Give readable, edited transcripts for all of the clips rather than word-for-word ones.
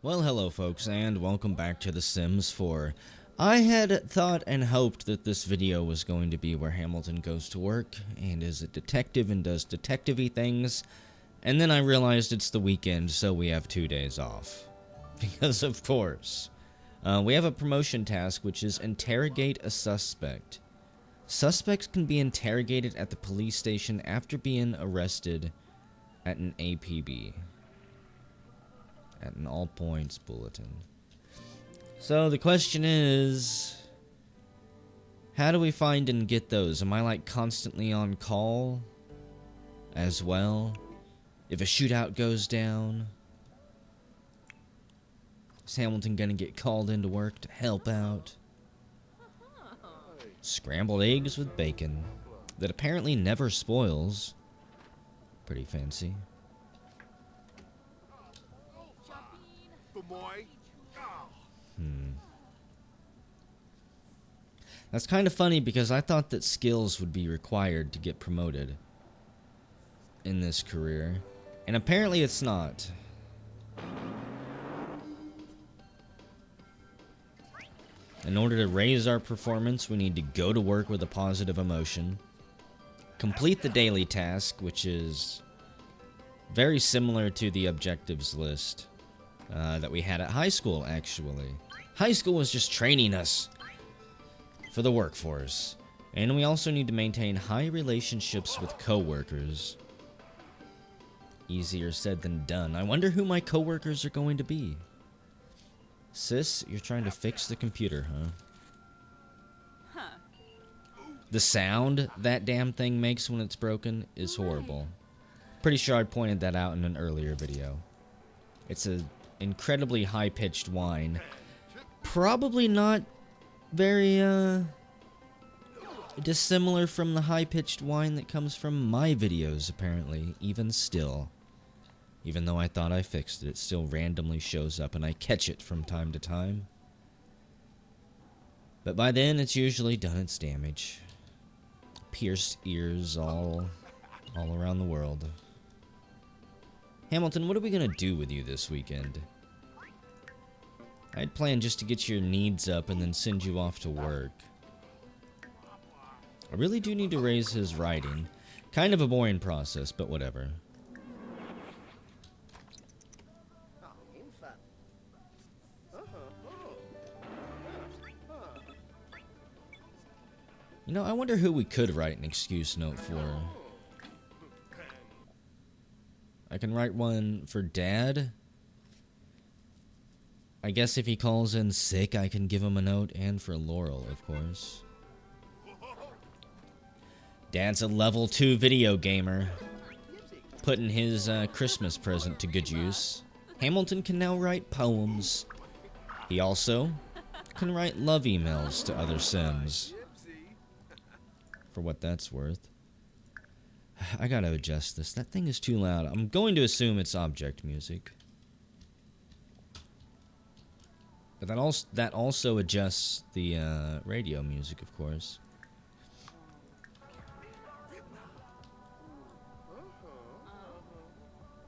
Well, hello folks, and welcome back to The Sims 4. I had thought and hoped that this video was going to be where Hamilton goes to work and is a detective and does detective-y things, and then I realized it's the weekend, so we have 2 days off. Because of course. We have a promotion task, which is interrogate a suspect. Suspects can be interrogated at the police station after being arrested at an APB. At an all points bulletin. So the question is, how do we find and get those? Am I like constantly on call as well? If a shootout goes down, is Hamilton gonna get called into work to help out? Scrambled eggs with bacon that apparently never spoils. Pretty fancy. That's kind of funny because I thought that skills would be required to get promoted in this career, and apparently it's not. In order to raise our performance, we need to go to work with a positive emotion, complete the daily task, which is very similar to the objectives list that we had at high school, actually. High school was just training us for the workforce. And we also need to maintain high relationships with coworkers. Easier said than done. I wonder who my coworkers are going to be. Sis, you're trying to fix the computer, huh? The sound that damn thing makes when it's broken is horrible. Pretty sure I pointed that out in an earlier video. It's an incredibly high-pitched whine. Probably not very, dissimilar from the high-pitched whine that comes from my videos, apparently, even still. Even though I thought I fixed it, it still randomly shows up and I catch it from time to time. But by then, it's usually done its damage. Pierced ears all around the world. Hamilton, what are we gonna do with you this weekend? I'd planned just to get your needs up and then send you off to work. I really do need to raise his writing. Kind of a boring process, but whatever. You know, I wonder who we could write an excuse note for. I can write one for Dad. I guess if he calls in sick, I can give him a note, and for Laurel, of course. Dad's a level 2 video gamer, putting his Christmas present to good use. Hamilton can now write poems. He also can write love emails to other Sims. For what that's worth. I gotta adjust this. That thing is too loud. I'm going to assume it's object music. But that also adjusts the radio music, of course.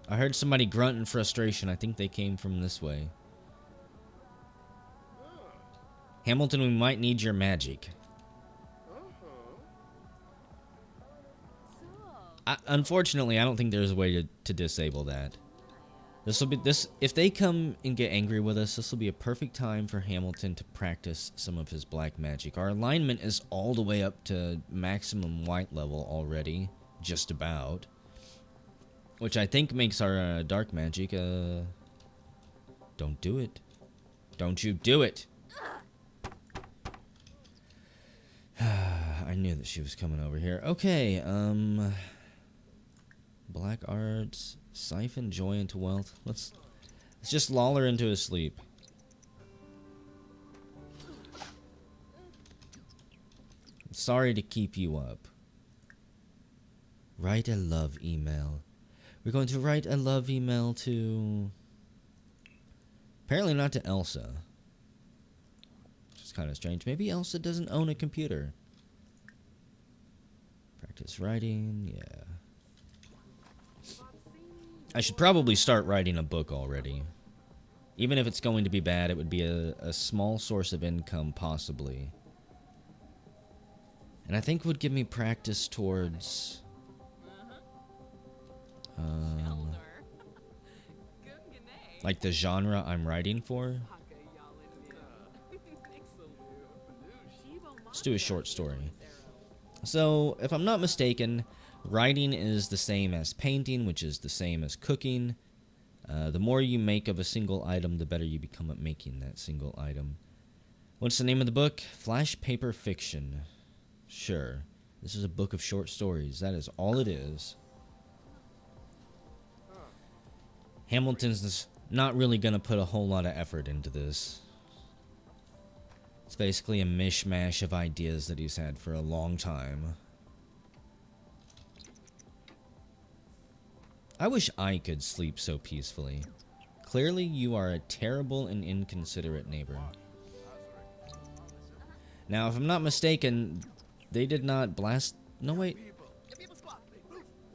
I heard somebody grunt in frustration. I think they came from this way. Hamilton, we might need your magic. Unfortunately, I don't think there's a way to disable that. If they come and get angry with us, this will be a perfect time for Hamilton to practice some of his black magic. Our alignment is all the way up to maximum white level already, just about. Which I think makes our dark magic, don't do it. Don't you do it! I knew that she was coming over here. Okay, Black arts, siphon joy into wealth. Let's just lull her into a sleep. Sorry to keep you up. Write a love email. We're going to write a love email to... Apparently not to Elsa. Which is kind of strange. Maybe Elsa doesn't own a computer. Practice writing, yeah. I should probably start writing a book already. Even if it's going to be bad, it would be a small source of income, possibly. And I think would give me practice towards... like the genre I'm writing for. Let's do a short story. So, if I'm not mistaken, writing is the same as painting, which is the same as cooking. The more you make of a single item, the better you become at making that single item. What's the name of the book? Flash Paper Fiction. Sure. This is a book of short stories. That is all it is. Hamilton's not really going to put a whole lot of effort into this. It's basically a mishmash of ideas that he's had for a long time. I wish I could sleep so peacefully. Clearly, you are a terrible and inconsiderate neighbor. Now, if I'm not mistaken, they did not blast... No, wait.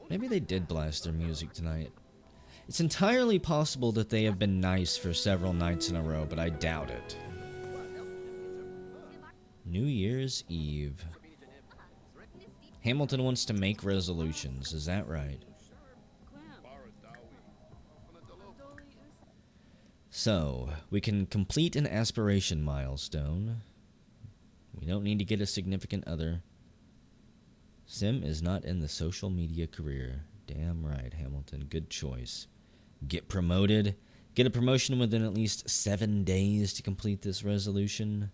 Maybe they did blast their music tonight. It's entirely possible that they have been nice for several nights in a row, but I doubt it. New Year's Eve. Hamilton wants to make resolutions, is that right? So, we can complete an aspiration milestone. We don't need to get a significant other. Sim is not in the social media career. Damn right, Hamilton. Good choice. Get promoted. Get a promotion within at least 7 days to complete this resolution.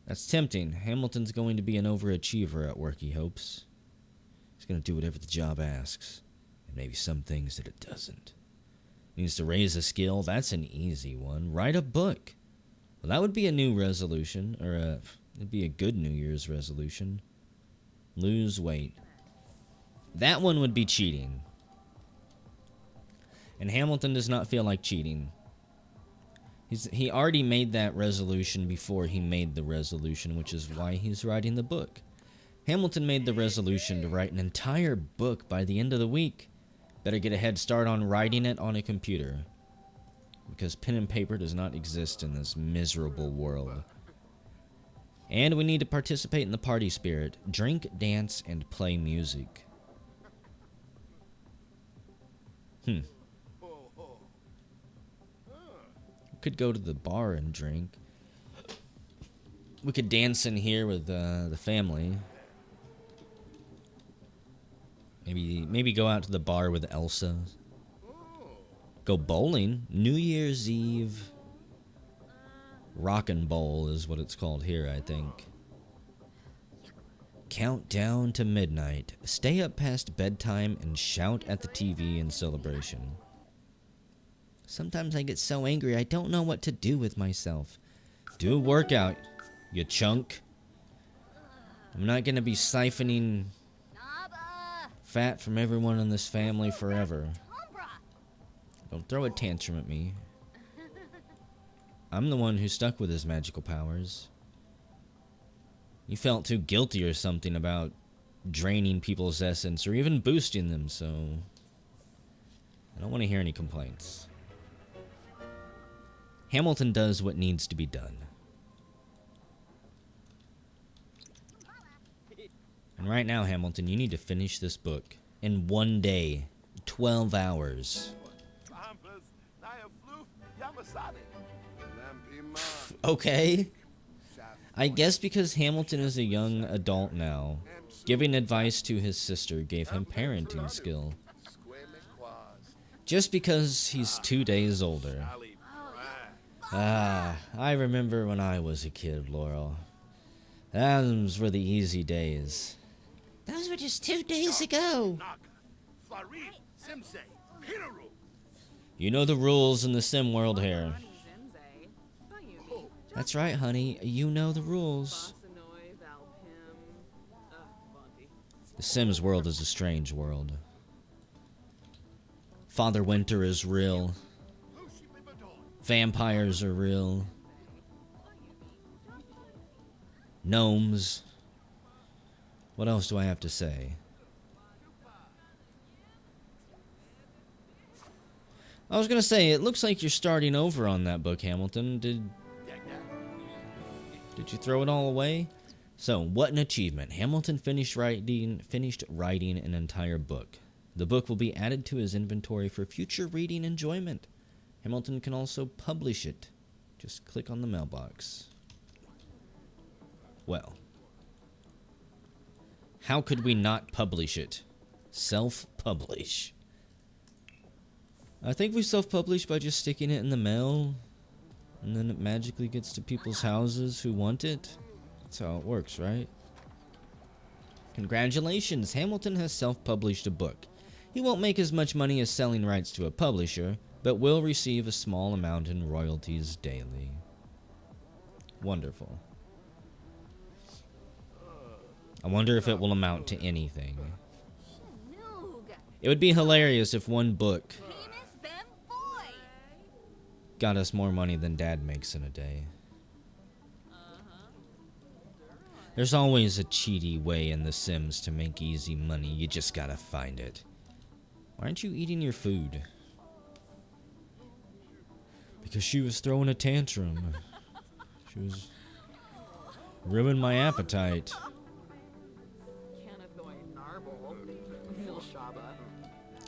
That's tempting. Hamilton's going to be an overachiever at work, he hopes. He's going to do whatever the job asks. And maybe some things that it doesn't. Needs to raise a skill. That's an easy one. Write a book. Well, that would be a new resolution. Or it'd be a good New Year's resolution. Lose weight. That one would be cheating. And Hamilton does not feel like cheating. He already made that resolution before he made the resolution, which is why he's writing the book. Hamilton made the resolution to write an entire book by the end of the week. Better get a head start on writing it on a computer. Because pen and paper does not exist in this miserable world. And we need to participate in the party spirit. Drink, dance, and play music. We could go to the bar and drink. We could dance in here with the family. Maybe go out to the bar with Elsa. Go bowling. New Year's Eve. Rockin' Bowl is what it's called here, I think. Count down to midnight. Stay up past bedtime and shout at the TV in celebration. Sometimes I get so angry I don't know what to do with myself. Do a workout, you chunk. I'm not gonna be siphoning fat from everyone in this family forever. Don't throw a tantrum at me. I'm the one who stuck with his magical powers. You felt too guilty or something about draining people's essence or even boosting them, so I don't want to hear any complaints. Hamilton does what needs to be done. And right now, Hamilton, you need to finish this book in 1 day, 12 hours. Okay. I guess because Hamilton is a young adult now, giving advice to his sister gave him parenting skill. Just because he's 2 days older. I remember when I was a kid, Laurel. Those were the easy days. Those were just 2 days ago. You know the rules in the sim world here. That's right, honey. You know the rules. The Sims world is a strange world. Father Winter is real. Vampires are real. Gnomes. What else do I have to say? I was gonna say, it looks like you're starting over on that book, Hamilton. Did you throw it all away? So, what an achievement. Hamilton finished writing an entire book. The book will be added to his inventory for future reading enjoyment. Hamilton can also publish it. Just click on the mailbox. Well, how could we not publish it? Self-publish. I think we self-publish by just sticking it in the mail, and then it magically gets to people's houses who want it. That's how it works, right? Congratulations, Hamilton has self-published a book. He won't make as much money as selling rights to a publisher, but will receive a small amount in royalties daily. Wonderful. I wonder if it will amount to anything. It would be hilarious if one book got us more money than Dad makes in a day. There's always a cheaty way in The Sims to make easy money. You just gotta find it. Why aren't you eating your food? Because she was throwing a tantrum. She was ruining my appetite.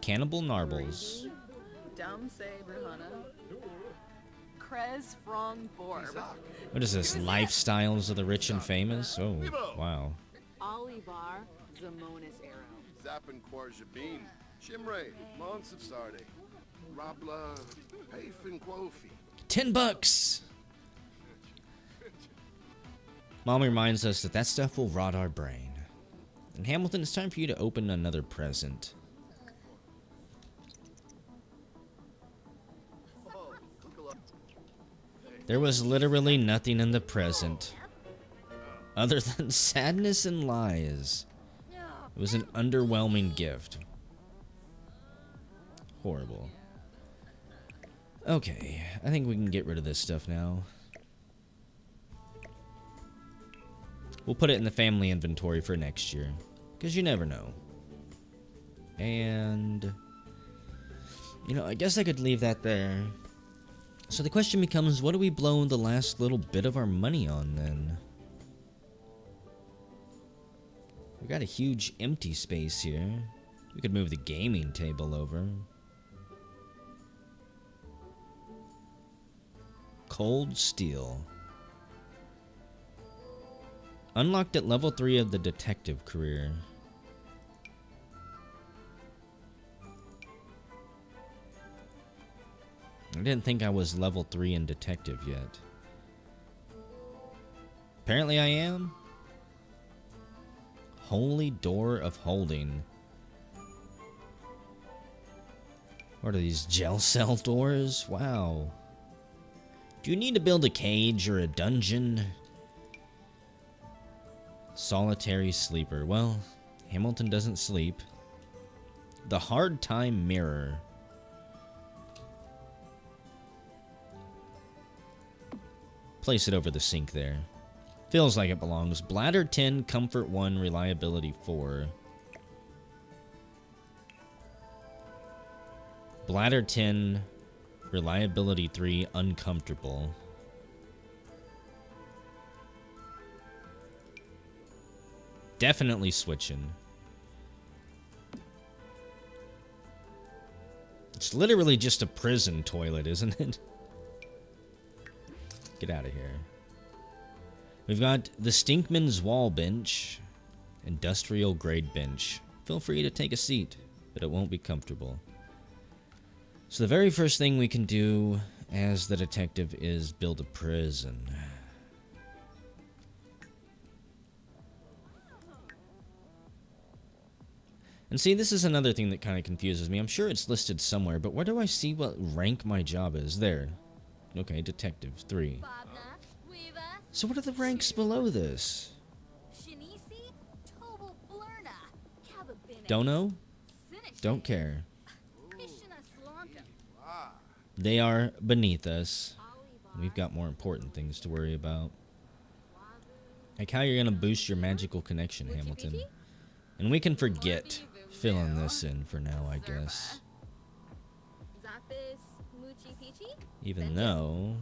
Cannibal Narbles. What is this? Lifestyles of the rich and famous? Oh, wow. $10. Mom reminds us that stuff will rot our brain. And Hamilton, it's time for you to open another present. There was literally nothing in the present other than sadness and lies. It was an underwhelming gift. Horrible. Okay, I think we can get rid of this stuff now. We'll put it in the family inventory for next year, because you never know. And, you know, I guess I could leave that there. So the question becomes, what do we blow the last little bit of our money on then? We got a huge empty space here. We could move the gaming table over. Cold steel. Unlocked at level 3 of the detective career. I didn't think I was level 3 in detective yet. Apparently I am. Holy Door of Holding. What are these, gel cell doors? Wow. Do you need to build a cage or a dungeon? Solitary sleeper. Well, Hamilton doesn't sleep. The Hard Time Mirror. Place it over the sink there. Feels like it belongs. Bladder 10, Comfort 1, Reliability 4. Bladder 10, Reliability 3, Uncomfortable. Definitely switching. It's literally just a prison toilet, isn't it? Get out of here. We've got the Stinkman's Wall Bench. Industrial grade bench. Feel free to take a seat, but it won't be comfortable. So the very first thing we can do as the detective is build a prison. And see, this is another thing that kind of confuses me. I'm sure it's listed somewhere, but where do I see what rank my job is? There. Okay, detective 3. So what are the ranks below this? Don't know? Don't care. They are beneath us. We've got more important things to worry about. Like how you're gonna boost your magical connection, Hamilton. And we can forget filling this in for now, I guess. Even though...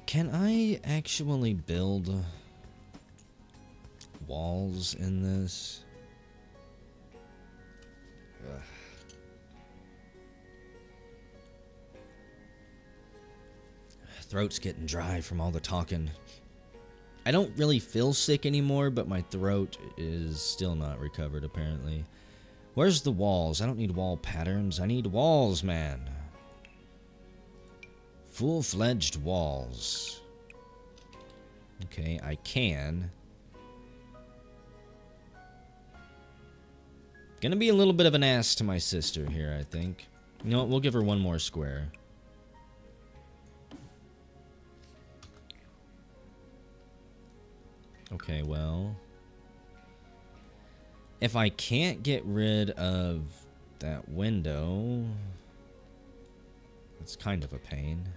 Can I actually build walls in this? Ugh. Throat's getting dry from all the talking. I don't really feel sick anymore, but my throat is still not recovered, apparently. Where's the walls? I don't need wall patterns. I need walls, man. Full-fledged walls. Okay, I can. Gonna be a little bit of an ass to my sister here, I think. You know what? We'll give her one more square. Okay, well... If I can't get rid of that window... It's kind of a pain.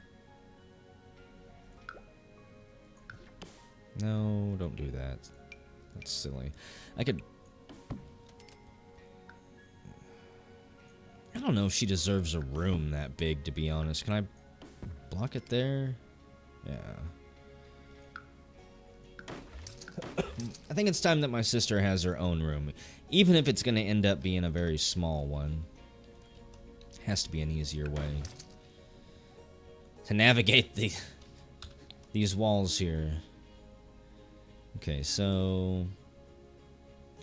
No, don't do that. That's silly. I could... I don't know if she deserves a room that big, to be honest. Can I block it there? Yeah. I think it's time that my sister has her own room. Even if it's going to end up being a very small one. Has to be an easier way to navigate these walls here. Okay, so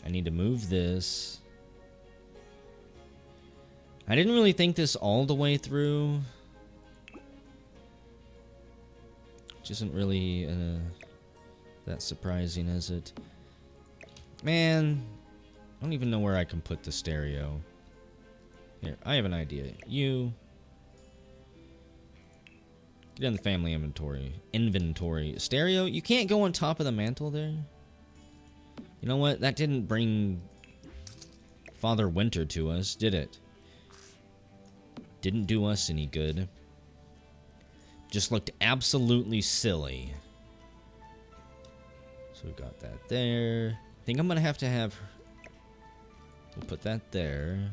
I need to move this. I didn't really think this all the way through. Which isn't really that surprising, is it? Man, I don't even know where I can put the stereo. Here, I have an idea. You get in the family inventory. Stereo, you can't go on top of the mantle there. You know what? That didn't bring Father Winter to us, did it? Didn't do us any good. Just looked absolutely silly. So we got that there. I think I'm gonna have to have... We'll put that there.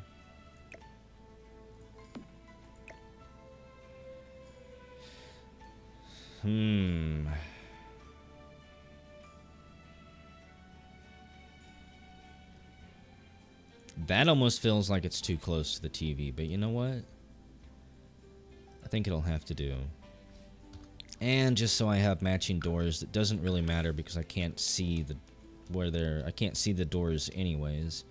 That almost feels like it's too close to the TV, but you know what? I think it'll have to do. And just so I have matching doors, it doesn't really matter because I can't see I can't see the doors anyways.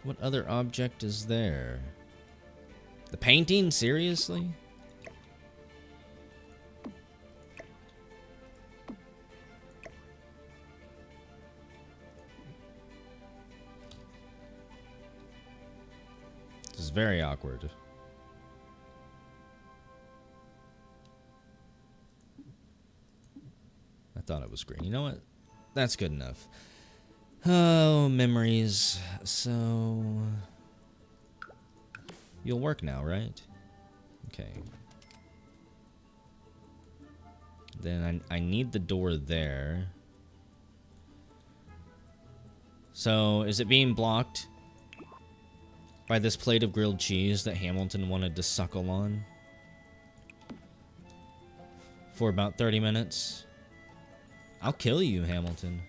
What other object is there? The painting? Seriously? This is very awkward. I thought it was green. You know what? That's good enough. Oh, memories. So... You'll work now, right? Okay. Then I need the door there. So, is it being blocked by this plate of grilled cheese that Hamilton wanted to suckle on for about 30 minutes? I'll kill you, Hamilton.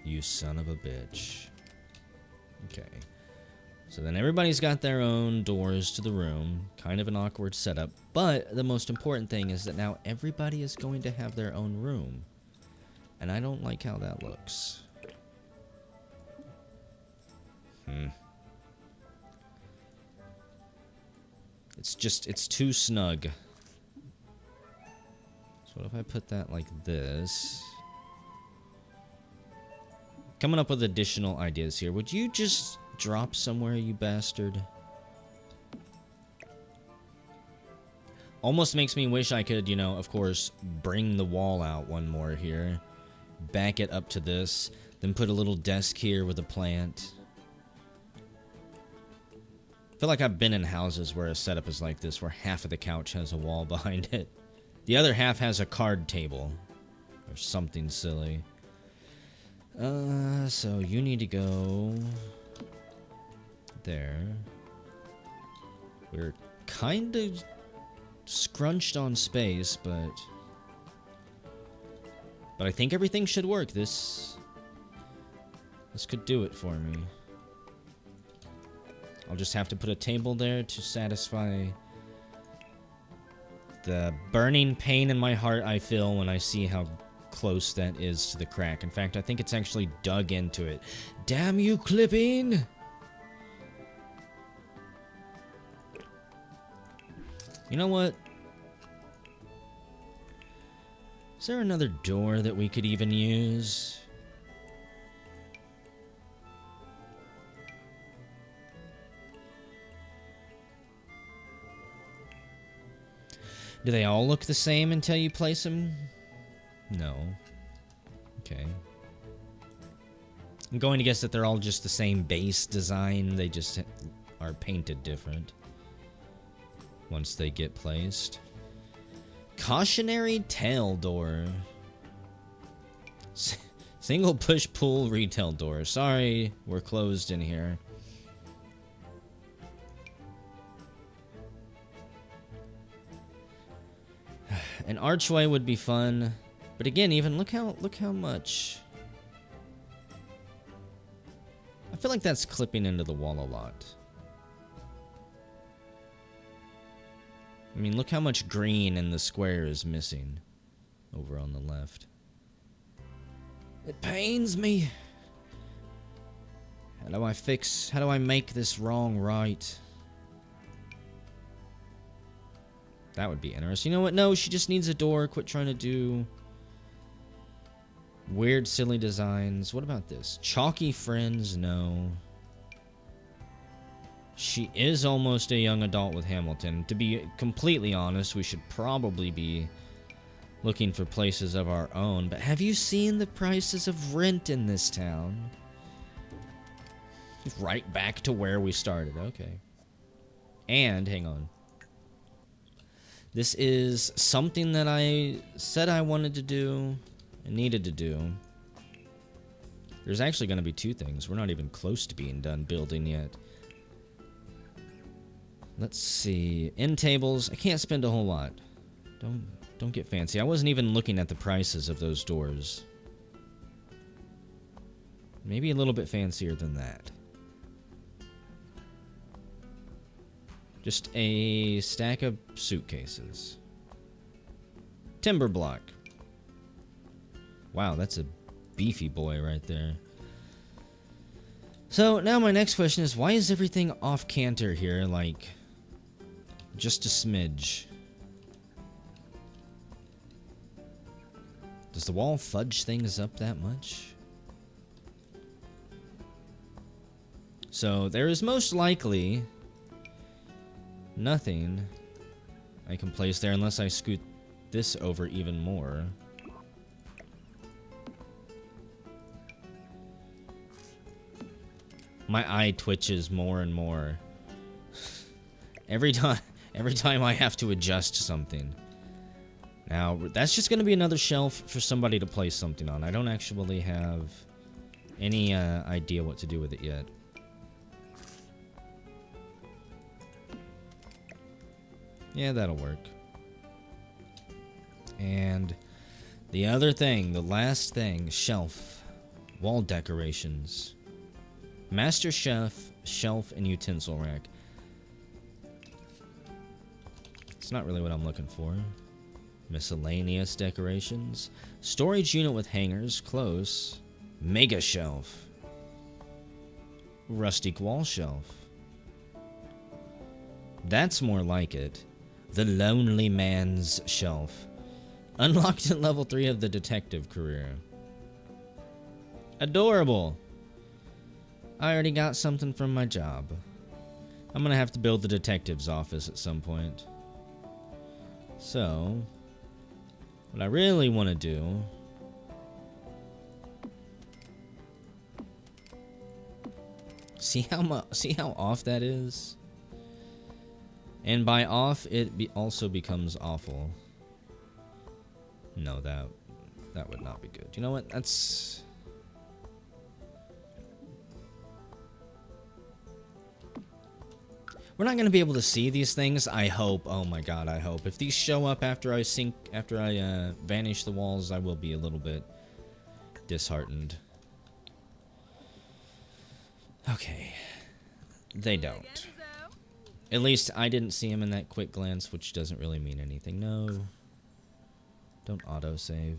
You son of a bitch. Okay. So then everybody's got their own doors to the room. Kind of an awkward setup. But the most important thing is that now everybody is going to have their own room. And I don't like how that looks. It's too snug. So what if I put that like this? Coming up with additional ideas here. Would you just drop somewhere, you bastard? Almost makes me wish I could, you know, of course, bring the wall out one more here. Back it up to this. Then put a little desk here with a plant. feel like I've been in houses where a setup is like this, where half of the couch has a wall behind it. The other half has a card table. Or something silly. So you need to go... there. We're kind of scrunched on space, but I think everything should work. This could do it for me. I'll just have to put a table there to satisfy the burning pain in my heart I feel when I see how close that is to the crack. In fact, I think it's actually dug into it. Damn you, clipping! You know what? Is there another door that we could even use? Do they all look the same until you place them? No. Okay. I'm going to guess that they're all just the same base design. They just are painted different once they get placed. Cautionary tail door. Single push pull retail door. Sorry, we're closed in here. An archway would be fun, but again, even look how much. I feel like that's clipping into the wall a lot. I mean, look how much green in the square is missing over on the left. It pains me. How do I make this wrong right? That would be interesting. You know what? No, she just needs a door. Quit trying to do weird, silly designs. What about this? Chalky friends? No. She is almost a young adult with Hamilton. To be completely honest, we should probably be looking for places of our own. But have you seen the prices of rent in this town? Right back to where we started. Okay. And, hang on. This is something that I said I wanted to do and needed to do. There's actually going to be two things. We're not even close to being done building yet. Let's see. End tables. I can't spend a whole lot. Don't get fancy. I wasn't even looking at the prices of those doors. Maybe a little bit fancier than that. Just a stack of suitcases. Timber block. Wow, that's a beefy boy right there. So now my next question is, why is everything off canter here, like just a smidge? Does the wall fudge things up that much? So there is most likely nothing I can place there unless I scoot this over even more. My eye twitches more and more. Every time I have to adjust something. Now, that's just going to be another shelf for somebody to place something on. I don't actually have any idea what to do with it yet. Yeah, that'll work. And the other thing, the last thing, shelf. Wall decorations. Master chef, shelf, and utensil rack. It's not really what I'm looking for. Miscellaneous decorations. Storage unit with hangers, close. Mega shelf. Rustic wall shelf. That's more like it. The lonely man's shelf. Unlocked at level 3 of the detective career. Adorable. I already got something from my job. I'm gonna have to build the detective's office at some point. So, what I really want to do see how off that is? And by off, it also becomes awful. No, that would not be good. You know what? That's... We're not going to be able to see these things, I hope. Oh my god, I hope. If these show up after I vanish the walls, I will be a little bit disheartened. Okay. They don't. At least I didn't see him in that quick glance, which doesn't really mean anything. No. Don't autosave.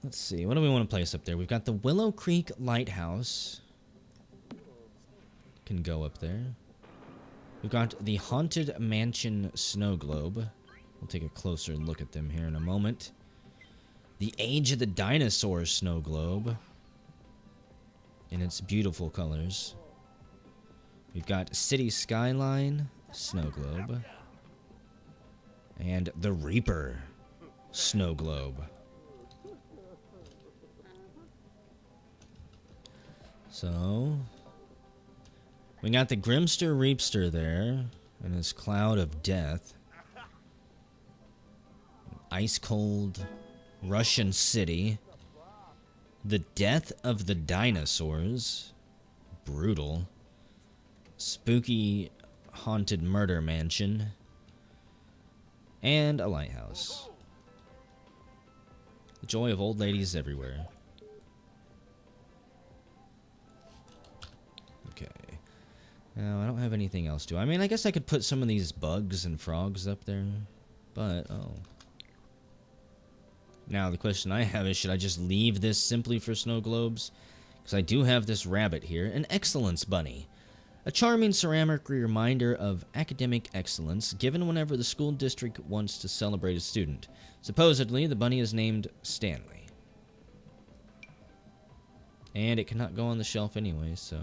Let's see. What do we want to place up there? We've got the Willow Creek Lighthouse. Can go up there. We've got the Haunted Mansion Snow Globe. We'll take a closer look at them here in a moment. The Age of the Dinosaur Snow Globe. In its beautiful colors. We've got City Skyline Snow Globe. And the Reaper Snow Globe. So... we got the Grimster Reapster there, and his cloud of death. Ice cold Russian city. The death of the dinosaurs. Brutal. Spooky haunted murder mansion. And a lighthouse. The joy of old ladies everywhere. Okay. No, I don't have anything else to. I mean, I guess I could put some of these bugs and frogs up there, but, oh. Now, the question I have is, should I just leave this simply for snow globes? Because I do have this rabbit here, an excellence bunny. A charming ceramic reminder of academic excellence given whenever the school district wants to celebrate a student. Supposedly, the bunny is named Stanley. And it cannot go on the shelf anyway, so...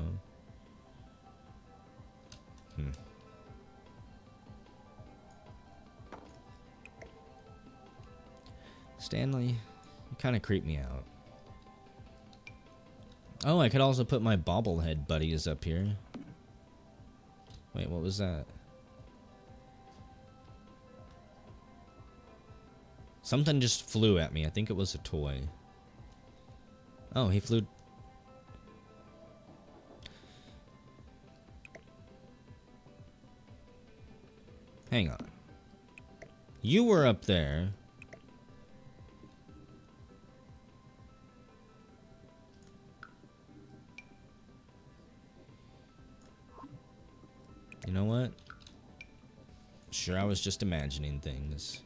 Stanley, you kind of creep me out. Oh, I could also put my bobblehead buddies up here. Wait, what was that? Something just flew at me. I think it was a toy. Oh, he flew... Hang on. You were up there. You know what? Sure, I was just imagining things.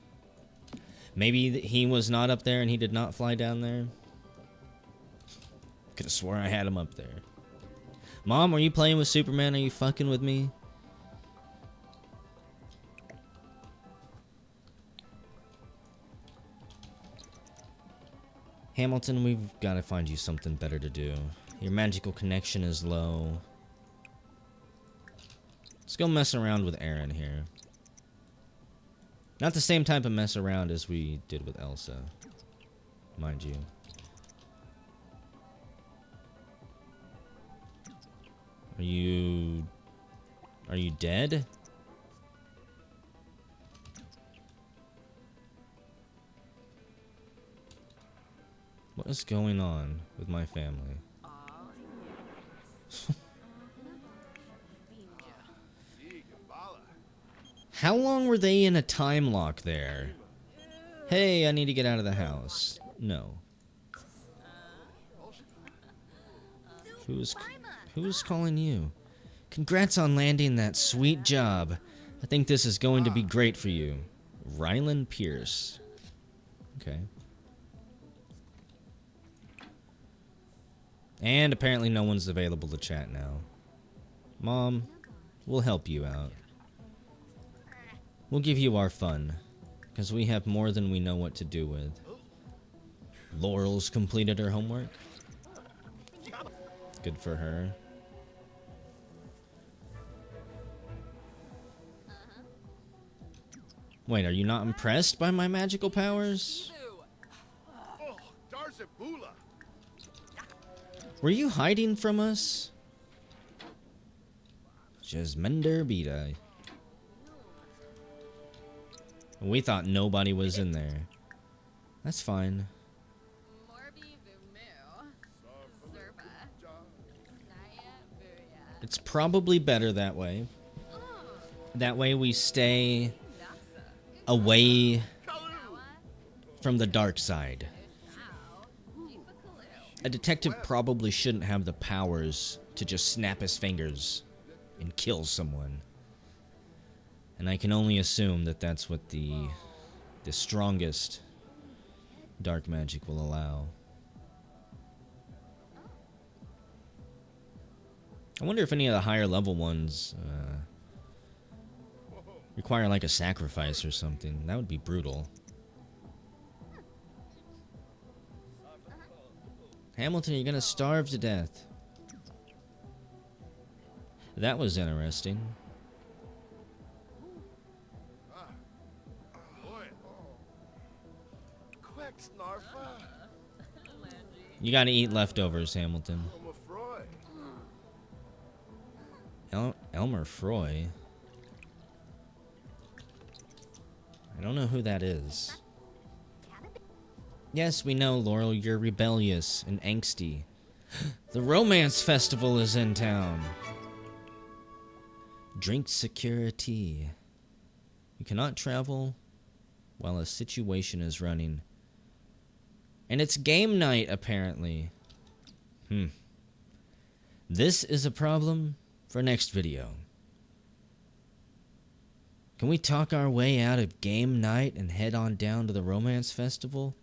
Maybe he was not up there and he did not fly down there. Could have swore I had him up there. Mom, are you playing with Superman? Are you fucking with me? Hamilton, we've got to find you something better to do. Your magical connection is low. Let's go mess around with Aaron here. Not the same type of mess around as we did with Elsa. Mind you. Are you dead? What is going on with my family? How long were they in a time lock there? Hey, I need to get out of the house. No. Who's calling you? Congrats on landing that sweet job. I think this is going to be great for you. Ryland Pierce. Okay. And apparently no one's available to chat now. Mom, we'll help you out. We'll give you our fun, because we have more than we know what to do with. Laurel's completed her homework. Good for her. Wait, are you not impressed by my magical powers? Were you hiding from us? Jasmender Beta. We thought nobody was in there. That's fine. It's probably better that way. That way we stay away from the dark side. A detective probably shouldn't have the powers to just snap his fingers and kill someone. And I can only assume that that's what the strongest dark magic will allow. I wonder if any of the higher level ones require like a sacrifice or something. That would be brutal. Hamilton, you're gonna starve to death. That was interesting. You gotta eat leftovers, Hamilton. Elmer Froy? I don't know who that is. Yes, we know, Laurel, you're rebellious and angsty. The Romance Festival is in town. Drink security. You cannot travel while a situation is running. And it's game night, apparently. This is a problem for next video. Can we talk our way out of game night and head on down to the Romance Festival?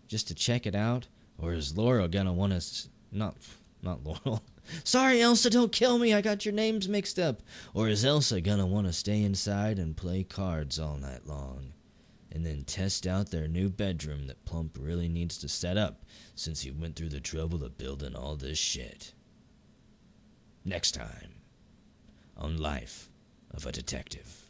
Just to check it out? Or is Laurel gonna want us... Not Laurel. Sorry, Elsa, don't kill me. I got your names mixed up. Or is Elsa gonna want to stay inside and play cards all night long? And then test out their new bedroom that Plump really needs to set up since he went through the trouble of building all this shit. Next time on Life of a Detective.